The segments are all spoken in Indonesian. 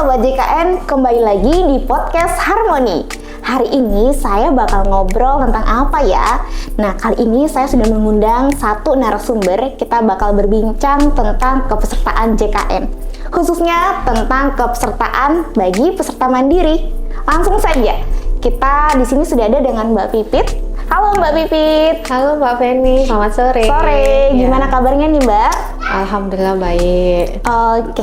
Sobat JKN, kembali lagi di podcast Harmoni. Hari ini saya bakal ngobrol tentang apa ya? Nah, kali ini saya sudah mengundang satu narasumber. Kita bakal berbincang tentang kepesertaan JKN, khususnya tentang kepesertaan bagi peserta mandiri. Langsung saja, kita di sini sudah ada dengan Mbak Pipit. Halo Mbak Pipit. Halo Mbak Feni, selamat sore. Sore, gimana kabarnya nih Mbak? Alhamdulillah baik.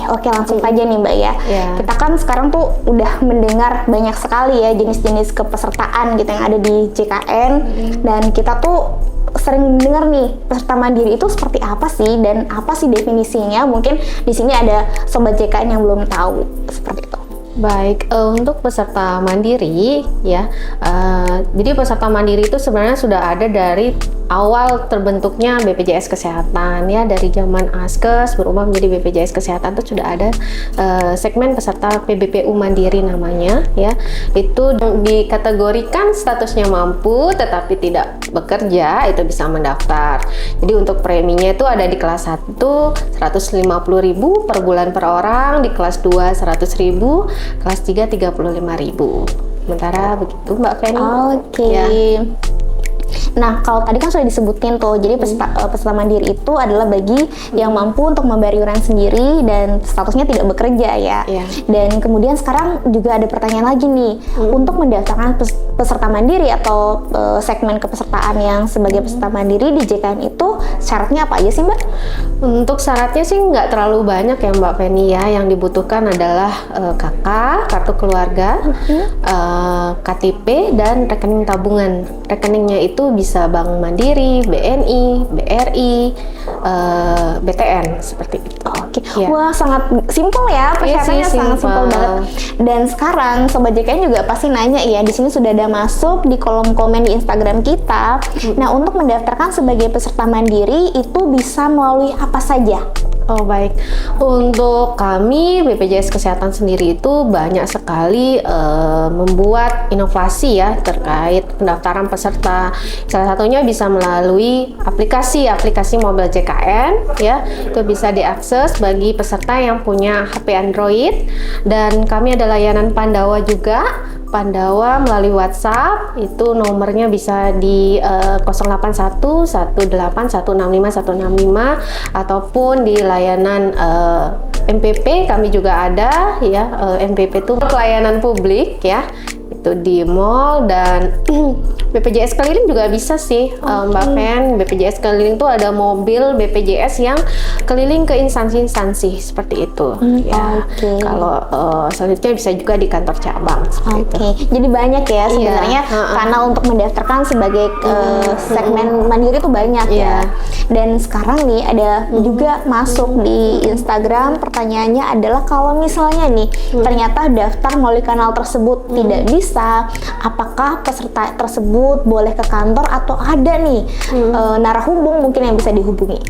Oke, langsung aja nih Mbak ya. Kita kan sekarang tuh udah mendengar banyak sekali ya jenis-jenis kepesertaan gitu yang ada di JKN. Dan kita tuh sering dengar nih, peserta mandiri itu seperti apa sih dan apa sih definisinya? Mungkin di sini ada sobat JKN yang belum tahu seperti itu. Baik, untuk peserta mandiri ya, jadi peserta mandiri itu sebenarnya sudah ada dari awal terbentuknya BPJS Kesehatan ya, dari zaman Askes berubah menjadi BPJS Kesehatan itu sudah ada segmen peserta PBPU Mandiri namanya ya, itu dikategorikan statusnya mampu tetapi tidak bekerja itu bisa mendaftar. Jadi untuk preminya itu ada di kelas 1 150.000 per bulan per orang, di kelas 2 100.000, kelas 3 35.000. Sementara begitu Mbak Feni. Oke. Ya. Nah, kalau tadi kan sudah disebutin tuh, jadi peserta mandiri itu adalah bagi yang mampu untuk membayar iuran sendiri dan statusnya tidak bekerja ya. Dan kemudian sekarang juga ada pertanyaan lagi nih, untuk mendaftarkan peserta mandiri atau segmen kepesertaan yang sebagai peserta mandiri di JKN itu syaratnya apa aja sih Mbak? Untuk syaratnya sih nggak terlalu banyak ya Mbak Feni ya, yang dibutuhkan adalah KK, kartu keluarga, KTP, dan rekening tabungan. Rekeningnya itu bisa Bank Mandiri, BNI, BRI, BTN seperti itu. Oke. Wah, sangat simpel ya, persyaratannya sangat simpel banget. Dan sekarang sobat JKN juga pasti nanya ya, di sini sudah ada masuk di kolom komen di Instagram kita. Nah, untuk mendaftarkan sebagai peserta mandiri itu bisa melalui apa saja? Oh baik, untuk kami BPJS Kesehatan sendiri itu banyak sekali membuat inovasi ya terkait pendaftaran peserta. Salah satunya bisa melalui aplikasi mobile JKN ya, itu bisa diakses bagi peserta yang punya HP Android, dan kami ada layanan Pandawa juga. Pandawa melalui WhatsApp, itu nomornya bisa di 081 18 165 165, ataupun di layanan MPP kami juga ada ya, MPP itu pelayanan publik ya, itu di mall. Dan BPJS keliling juga bisa sih Mbak Fen. BPJS keliling tuh ada mobil BPJS yang keliling ke instansi-instansi seperti itu ya. Kalau selanjutnya bisa juga di kantor cabang seperti itu. Jadi banyak ya sebenarnya, karena untuk mendaftarkan sebagai segmen mandiri itu banyak ya. Dan sekarang nih ada juga masuk di Instagram, pertanyaannya adalah kalau misalnya nih ternyata daftar melalui kanal tersebut tidak bisa, apakah peserta tersebut boleh ke kantor atau ada nih narahubung mungkin yang bisa dihubungi?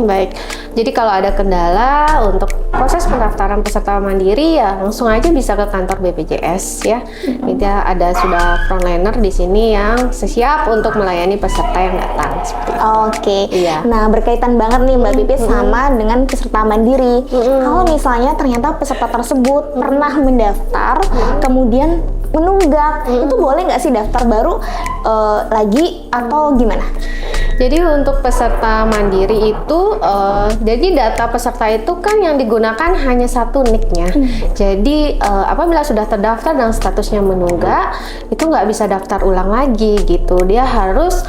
Baik, jadi kalau ada kendala untuk proses pendaftaran peserta mandiri ya langsung aja bisa ke kantor BPJS ya. Kita ada sudah frontliner di sini yang siap untuk melayani peserta yang datang seperti itu. Nah, berkaitan banget nih Mbak Pipit sama dengan peserta mandiri. Kalau misalnya ternyata peserta tersebut pernah mendaftar kemudian menunggak, itu boleh nggak sih daftar baru lagi atau gimana? Jadi untuk peserta mandiri itu, jadi data peserta itu kan yang digunakan hanya satu NIK-nya. Jadi apabila sudah terdaftar dan statusnya menunggak, itu nggak bisa daftar ulang lagi gitu. Dia harus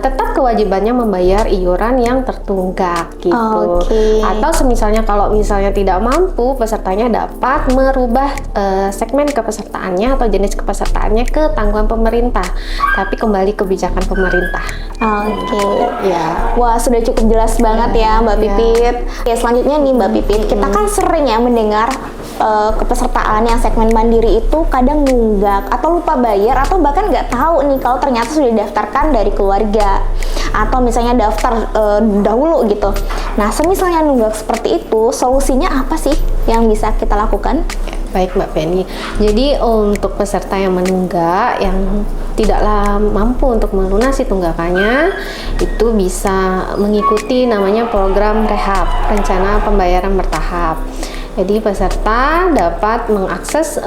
tetap kewajibannya membayar iuran yang tertunggak gitu. Atau misalnya kalau misalnya tidak mampu, pesertanya dapat merubah segmen kepesertaannya atau jenis kepesertaannya ke tanggungan pemerintah, tapi kembali kebijakan pemerintah. Wah, sudah cukup jelas banget ya Mbak Pipit. Selanjutnya nih Mbak Pipit, kita kan sering ya mendengar kepesertaan yang segmen mandiri itu kadang nunggak atau lupa bayar, atau bahkan nggak tahu nih kalau ternyata sudah didaftarkan dari keluarga, atau misalnya daftar dahulu gitu. Nah, semisalnya nunggak seperti itu, solusinya apa sih yang bisa kita lakukan? Baik Mbak Penny, jadi untuk peserta yang menunggak, yang tidaklah mampu untuk melunasi tunggakannya, itu bisa mengikuti namanya program rehab, rencana pembayaran bertahap. Jadi peserta dapat mengakses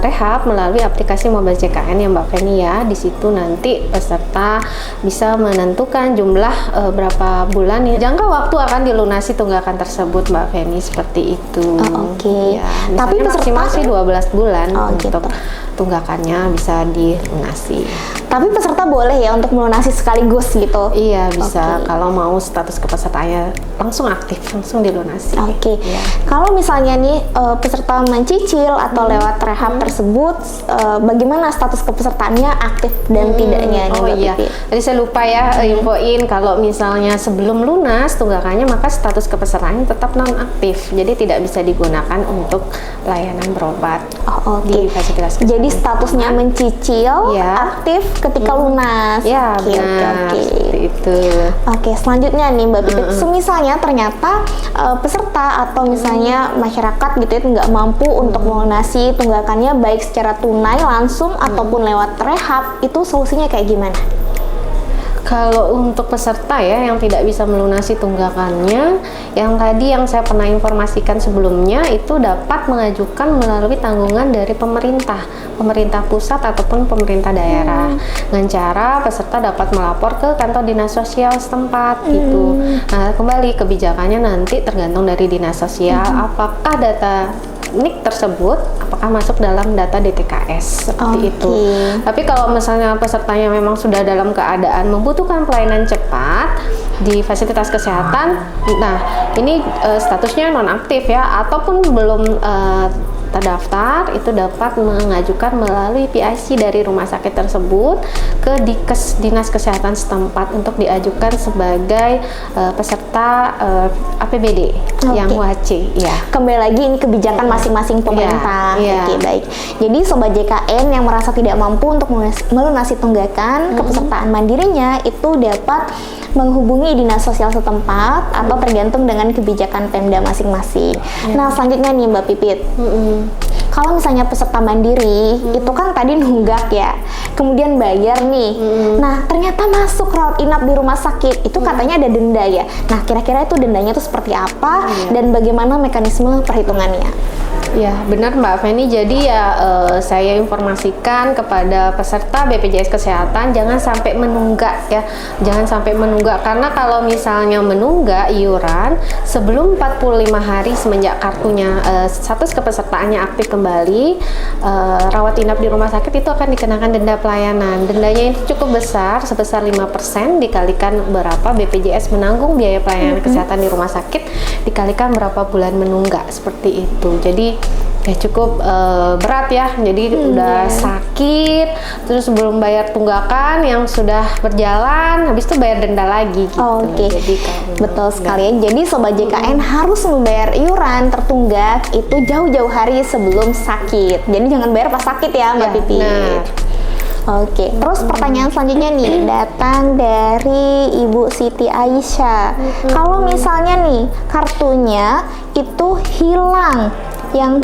rehab melalui aplikasi Mobile JKN ya Mbak Feni ya. Di situ nanti peserta bisa menentukan jumlah berapa bulan ya. Jangka waktu akan dilunasi tunggakan tersebut Mbak Feni, seperti itu. Oke. Ya, Tapi peserta masih 12 bulan untuk gitu. tunggakannya bisa dilunasi. Tapi peserta boleh ya untuk melunasi sekaligus gitu? Iya, bisa. Kalau mau status kepesertaannya langsung aktif, langsung dilunasi. Oke. Ya. Kalau misalnya nih peserta mencicil atau lewat rehab tersebut, bagaimana status kepesertaannya aktif dan tidaknya nih Oh Mbak iya, Pipi? tadi saya lupa ya infoin kalau misalnya sebelum lunas tunggakannya maka status kepesertaannya tetap non-aktif, jadi tidak bisa digunakan untuk layanan berobat Oh, oke. di fasilitas kesehatan. Jadi statusnya mencicil, Ya. aktif ketika lunas. Ya, Oke, benar, oke. seperti itu. Oke, selanjutnya nih Mbak Pipit, semisalnya ternyata peserta atau misalnya masyarakat gitu itu nggak mampu untuk melunasi tunggakannya baik secara tunai langsung ataupun lewat rehab, itu solusinya kayak gimana? Kalau untuk peserta ya yang tidak bisa melunasi tunggakannya, yang tadi yang saya pernah informasikan sebelumnya itu dapat mengajukan melalui tanggungan dari pemerintah pusat ataupun pemerintah daerah. Dengan cara peserta dapat melapor ke kantor dinas sosial setempat gitu. Nah, kembali kebijakannya nanti tergantung dari dinas sosial apakah data NIK tersebut apakah masuk dalam data DTKS seperti itu. Tapi kalau misalnya pesertanya memang sudah dalam keadaan membutuhkan pelayanan cepat di fasilitas kesehatan, nah ini statusnya nonaktif ya, ataupun belum terdaftar, itu dapat mengajukan melalui PIC dari rumah sakit tersebut ke dinas kesehatan setempat untuk diajukan sebagai peserta APBD yang WHC ya. Kembali lagi ini kebijakan masing-masing pemerintah. Oke, baik. Jadi Sobat JKN yang merasa tidak mampu untuk melunasi tunggakan kepesertaan mandirinya itu dapat menghubungi dinas sosial setempat atau tergantung dengan kebijakan Pemda masing-masing. Nah, selanjutnya nih Mbak Pipit. Kalau misalnya peserta mandiri itu kan tadi nunggak ya, kemudian bayar nih. Nah, ternyata masuk rawat inap di rumah sakit, itu katanya ada denda ya. Nah, kira-kira itu dendanya itu seperti apa dan bagaimana mekanisme perhitungannya? Ya, benar Mbak Feni. Jadi ya saya informasikan kepada peserta BPJS Kesehatan jangan sampai menunggak ya. Jangan sampai menunggak, karena kalau misalnya menunggak iuran sebelum 45 hari semenjak kartunya status kepesertaannya aktif kembali, rawat inap di rumah sakit itu akan dikenakan denda pelayanan. Dendanya itu cukup besar, sebesar 5% dikalikan berapa BPJS menanggung biaya pelayanan kesehatan di rumah sakit dikalikan berapa bulan menunggak, seperti itu. Jadi ya cukup berat ya, jadi udah sakit terus belum bayar tunggakan yang sudah berjalan, habis itu bayar denda lagi gitu. Jadi betul sekali ya. Jadi Sobat JKN harus membayar iuran tertunggak itu jauh-jauh hari sebelum sakit, jadi jangan bayar pas sakit ya Mbak Pipi. Oke, terus pertanyaan selanjutnya nih datang dari Ibu Siti Aisyah. Kalau misalnya nih kartunya itu hilang, yang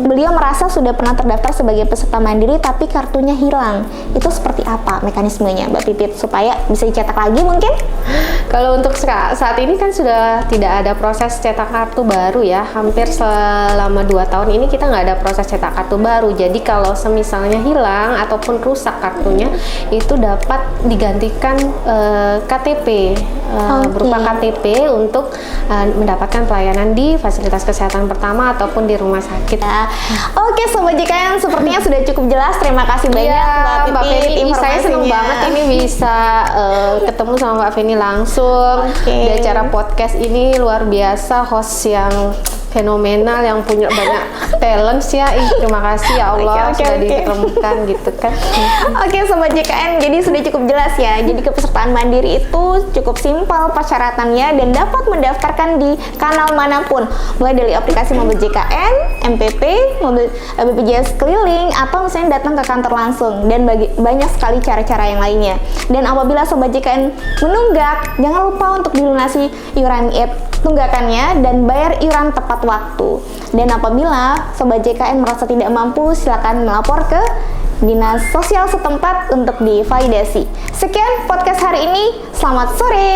beliau merasa sudah pernah terdaftar sebagai peserta mandiri tapi kartunya hilang, itu seperti apa mekanismenya Mbak Pipit supaya bisa dicetak lagi mungkin? Kalau untuk saat ini kan sudah tidak ada proses cetak kartu baru ya, hampir selama 2 tahun ini kita nggak ada proses cetak kartu baru. Jadi kalau semisalnya hilang ataupun rusak kartunya itu dapat digantikan KTP berupa KTP untuk mendapatkan pelayanan di fasilitas kesehatan pertama ataupun di rumah sakit. Oke Sobat JKN, sepertinya sudah cukup jelas. Terima kasih banyak Mbak Feni. Saya senang banget ini bisa ketemu sama Mbak Feni langsung di acara podcast ini. Luar biasa, host yang fenomenal yang punya banyak talents ya. Terima kasih ya Allah sudah ditemukan gitu kan. Oke Sobat JKN, jadi sudah cukup jelas ya. Jadi kepesertaan mandiri itu cukup simpel persyaratannya dan dapat mendaftarkan di kanal manapun, mulai dari aplikasi Mobile JKN, MPP, Mobile BPJS keliling, atau misalnya datang ke kantor langsung, dan banyak sekali cara-cara yang lainnya. Dan apabila Sobat JKN menunggak, jangan lupa untuk dilunasi iuran tunggakannya dan bayar iuran tepat waktu. Dan apabila Sobat JKN merasa tidak mampu, silakan melapor ke dinas sosial setempat untuk divalidasi. Sekian podcast hari ini. Selamat sore.